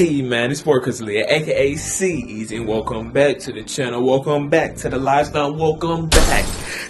Hey man, it's Alia, aka CEasy, and welcome back to the channel. Welcome back to the lifestyle. Welcome back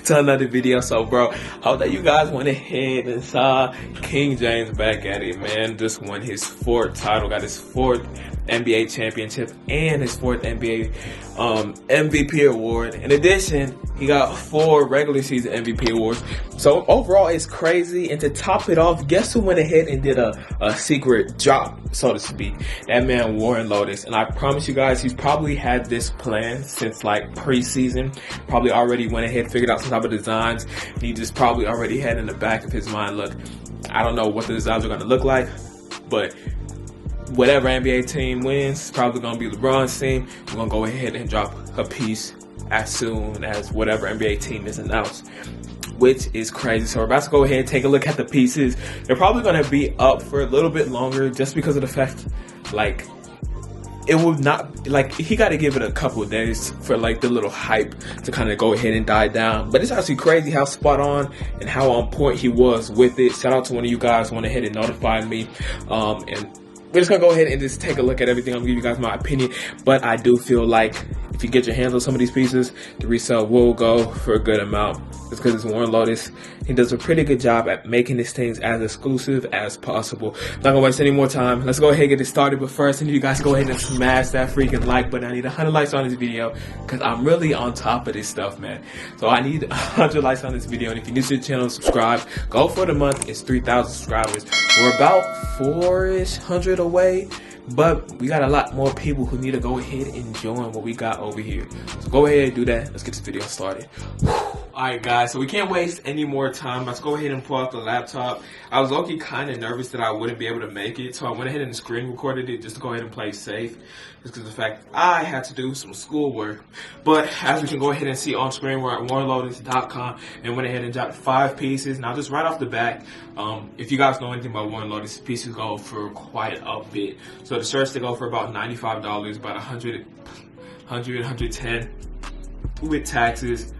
to another video. So bro, hope that you guys went ahead and saw King James back at it, man. Just won his 4th title, got his 4th NBA championship and his 4th NBA MVP award. In addition, he got 4 regular season MVP awards. So overall, it's crazy. And to top it off, guess who went ahead and did a secret drop, so to speak? That man, Warren Lotas. And I promise you guys, he's probably had this plan since like preseason. Probably already went ahead, figured out some type of designs. And he just probably already had in the back of his mind, look, I don't know what the designs are going to look like, but whatever NBA team wins, it's probably going to be LeBron's team. We're going to go ahead and drop a piece as soon as whatever NBA team is announced, which is crazy. So we're about to go ahead and take a look at the pieces. They're probably going to be up for a little bit longer just because of the fact, like, it will not, like, he got to give it a couple of days for like the little hype to kind of go ahead and die down. But it's actually crazy how spot on and how on point he was with it. Shout out to one of you guys who went ahead and notified me. And we're just gonna go ahead and just take a look at everything. I'm gonna give you guys my opinion, but I do feel like if you get your hands on some of these pieces, the resale will go for a good amount. It's because it's Warren Lotas. He does a pretty good job at making these things as exclusive as possible. Not gonna waste any more time. Let's go ahead and get it started. But first, I need you guys to go ahead and smash that freaking like button. I need 100 likes on this video because I'm really on top of this stuff, man. So I need 100 likes on this video. And if you're new to the channel, subscribe. Goal for the month is 3,000 subscribers. We're about 400 away, but we got a lot more people who need to go ahead and join what we got over here. So go ahead and do that. Let's get this video started. Alright guys, so we can't waste any more time. Let's go ahead and pull out the laptop. I was low-key kind of nervous that I wouldn't be able to make it, so I went ahead and screen recorded it just to go ahead and play safe, just because of the fact I had to do some schoolwork. But as we can go ahead and see on screen, we're at warrenlotas.com and went ahead and dropped 5 pieces. Now just right off the bat, if you guys know anything about Warren Lotas, pieces go for quite a bit. So the shirts, they go for about $95, about 110 with taxes.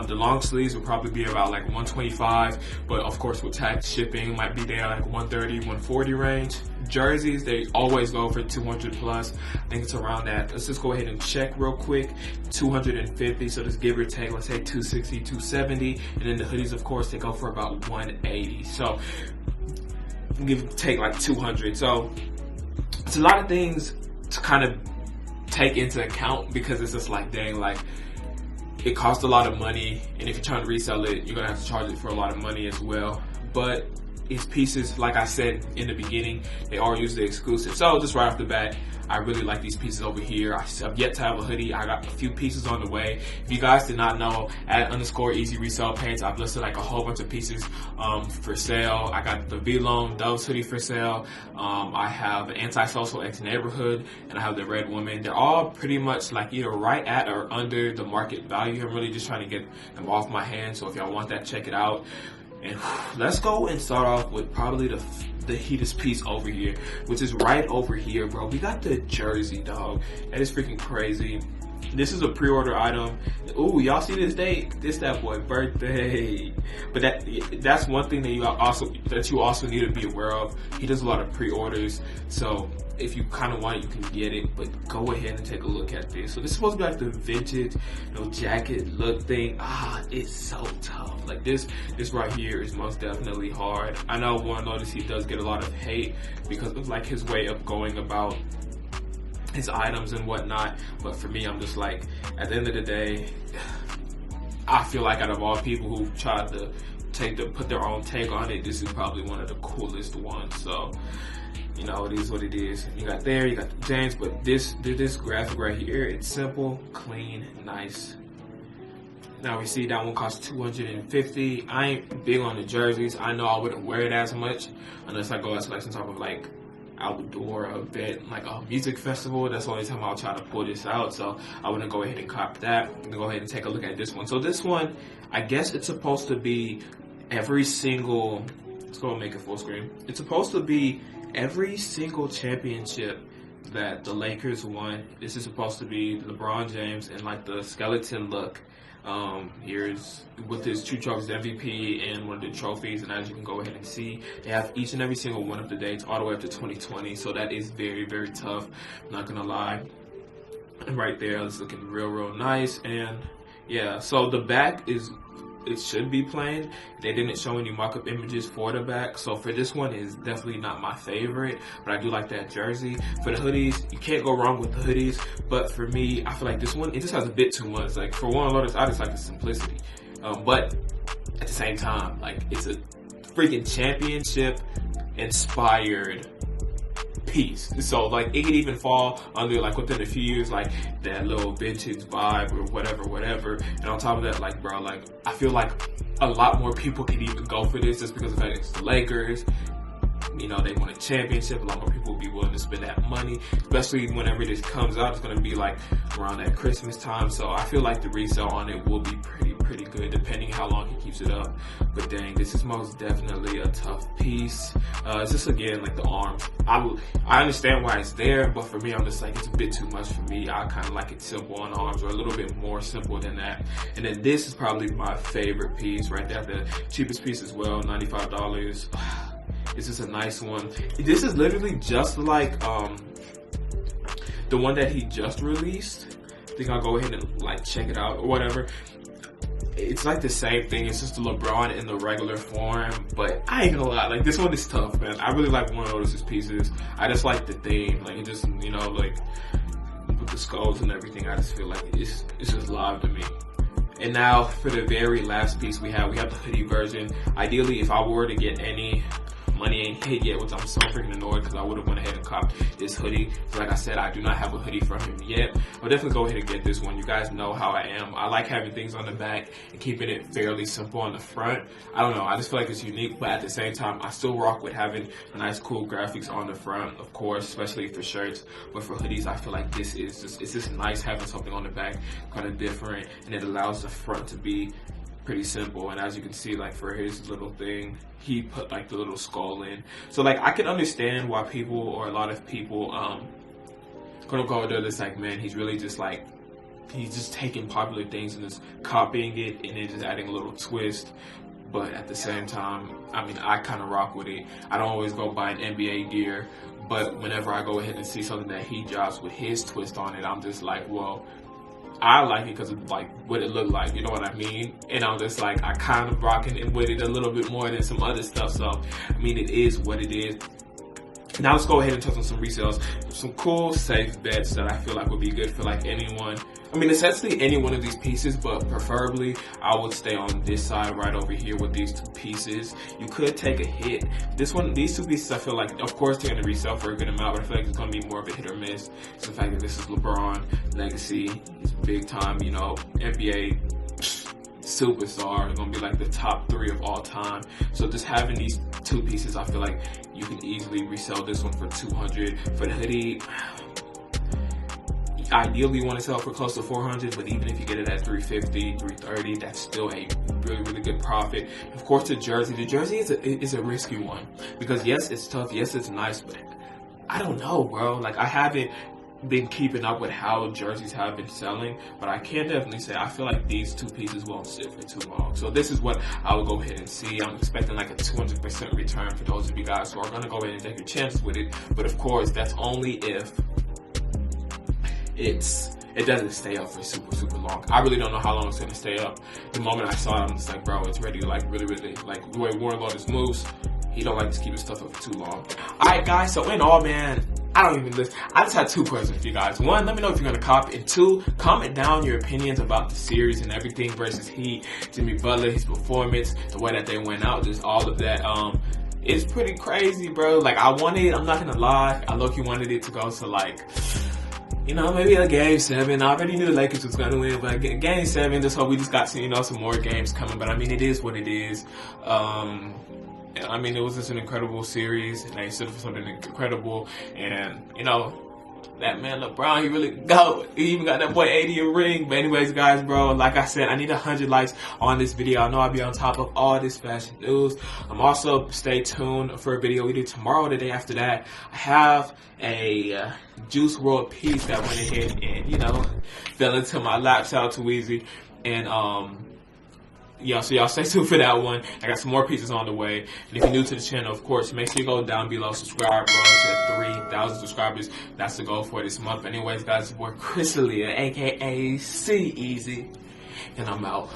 The long sleeves will probably be about like 125, but of course with tax, shipping might be there like 130, 140 range. Jerseys, they always go for 200 plus. I think it's around that. Let's just go ahead and check real quick. 250, so just give or take, let's say 260, 270. And then the hoodies, of course, they go for about 180. So give or take like 200. So it's a lot of things to kind of take into account because it's just like, dang, like, it costs a lot of money, and if you're trying to resell it, you're gonna have to charge it for a lot of money as well. But it's pieces, like I said in the beginning, they are usually exclusive. So just right off the bat, I really like these pieces over here. I've yet to have a hoodie. I got a few pieces on the way. If you guys did not know, at @_easy resell page, I've listed like a whole bunch of pieces for sale. I got the V-Lone Doves hoodie for sale. I have an Antisocial Ex-Neighborhood, and I have the Red Woman. They're all pretty much like either right at or under the market value. I'm really just trying to get them off my hands. So if y'all want that, check it out. And let's go and start off with probably the heatest piece over here, which is right over here, bro. We got the jersey, dog. That is freaking crazy. This is a pre-order item. Ooh, y'all see this date? This that boy birthday. But that's one thing that you also need to be aware of. He does a lot of pre-orders, so if you kind of want it, you can get it. But go ahead and take a look at this. So this is supposed to be like the vintage, jacket look thing. It's so tough. Like this right here is most definitely hard. I know Warren Lotas, he does get a lot of hate because of like his way of going about his items and whatnot, but for me, I'm just like, at the end of the day, I feel like out of all people who tried to put their own take on it, this is probably one of the coolest ones. So, you know, it is what it is. You got the James, but this graphic right here, it's simple, clean, nice. Now we see that one costs $250. I ain't big on the jerseys. I know I wouldn't wear it as much unless I go as like some type of like outdoor event, like a music festival. That's the only time I'll try to pull this out, so I wouldn't go ahead and cop that. I'm gonna go ahead and take a look at this one. So this one, I guess it's supposed to be every single, let's go and make it full screen. It's supposed to be every single championship that the Lakers won. This is supposed to be LeBron James and like the skeleton look. Here's with his 2 trophies, MVP and one of the trophies, and as you can go ahead and see, they have each and every single one of the dates all the way up to 2020, so that is very, very tough, I'm not gonna lie. And right there, it's looking real nice. And yeah, so the back is, it should be plain. They didn't show any mock-up images for the back, so for this one, it's definitely not my favorite, but I do like that jersey. For the hoodies, you can't go wrong with the hoodies, but for me, I feel like this one, it just has a bit too much. Like for Warren Lotas, I just like the simplicity, but at the same time, like it's a freaking championship-inspired piece. So like it could even fall under like within a few years, like that little vintage vibe or whatever. And on top of that, like bro, like I feel like a lot more people could even go for this just because of the fact it's the Lakers. You know, they won a championship. A lot more people will be willing to spend that money, especially whenever this comes out. It's going to be like around that Christmas time. So I feel like the resale on it will be pretty good, depending how long he keeps it up. But dang, this is most definitely a tough piece. It's just, again, like the arms. I understand why it's there, but for me, I'm just like, it's a bit too much for me. I kind of like it simple on arms, or a little bit more simple than that. And then this is probably my favorite piece right there, the cheapest piece as well, $95. This is a nice one. This is literally just like the one that he just released. I think I'll go ahead and like check it out or whatever. It's like the same thing. It's just the LeBron in the regular form, but I ain't gonna lie, like this one is tough, man. I really like Warren Lotas' pieces. I just like the theme, like it just, you know, like with the skulls and everything. I just feel like it's just live to me. And now for the very last piece we have the hoodie version. Ideally, if I were to get any money ain't hit yet, which I'm so freaking annoyed because I would have went ahead and copped this hoodie. So like I said, I do not have a hoodie from him yet. I'll definitely go ahead and get this one. You guys know how I am. I like having things on the back and keeping it fairly simple on the front. I don't know, I just feel like it's unique, but at the same time, I still rock with having nice, cool graphics on the front, of course, especially for shirts. But for hoodies, I feel like this is just, it's just nice having something on the back, kind of different, and it allows the front to be pretty simple. And as you can see, like for his little thing, he put like the little skull in. So like I can understand why people, or a lot of people, quote unquote, they're just like, man, he's really just like, he's just taking popular things and just copying it and then just adding a little twist. But at the same time, I mean, I kind of rock with it. I don't always go buy an NBA gear, but whenever I go ahead and see something that he drops with his twist on it, I'm just like, well, I like it because of like what it looked like, you know what I mean? And I'm just like, I kind of rocking it with it a little bit more than some other stuff. So, I mean, it is what it is. Now let's go ahead and touch on some resales. Some cool, safe bets that I feel like would be good for like anyone. I mean, essentially any one of these pieces, but preferably I would stay on this side right over here with these two pieces. You could take a hit. This one, these two pieces, I feel like, of course, they're going to resell for a good amount, but I feel like it's going to be more of a hit or miss. So the fact that this is LeBron, legacy, he's big time, you know, NBA superstar, gonna be like the top 3 of all time. So just having these two pieces, I feel like you can easily resell this one for $200. For the hoodie, ideally you want to sell for close to $400, but even if you get it at $350, $330, that's still a really good profit. Of course, the jersey is a risky one because yes, it's tough, yes, it's nice, but I don't know, bro. Like I haven't been keeping up with how jerseys have been selling, but I can definitely say I feel like these two pieces won't sit for too long. So this is what I will go ahead and see. I'm expecting like a 200% return for those of you guys who are going to go ahead and take your chances with it. But of course, that's only if it doesn't stay up for super long. I really don't know how long it's going to stay up. The moment I saw it, I'm just like, bro, it's ready to like really like the way Warren Lotas moves. He don't like to keep his stuff up for too long. Alright guys, so in all, man, I don't even listen. I just had 2 questions for you guys. 1, let me know if you're gonna cop it. And 2, comment down your opinions about the series and everything versus Heat, Jimmy Butler, his performance, the way that they went out, just all of that. It's pretty crazy, bro. Like I'm not gonna lie, I low-key wanted it to go to like, you know, maybe a game 7. I already knew the Lakers was gonna win, but game 7, just hope we just got, you know, some more games coming. But I mean, it is what it is. I mean, it was just an incredible series, and they stood for something incredible. And, you know, that man LeBron, he really go. He even got that boy 80 a ring. But anyways, guys, bro, like I said, I need 100 likes on this video. I know I'll be on top of all this fashion news. Also, stay tuned for a video we do tomorrow, the day after that. I have a Juice WRLD piece that went ahead and, you know, fell into my lap. Shout out to CEasy. And yeah, so y'all stay tuned for that one. I got some more pieces on the way. And if you're new to the channel, of course, make sure you go down below, subscribe, bro, to 3,000 subscribers. That's the goal for this month. Anyways, guys, we're Chris Alia, aka CEasy, and I'm out.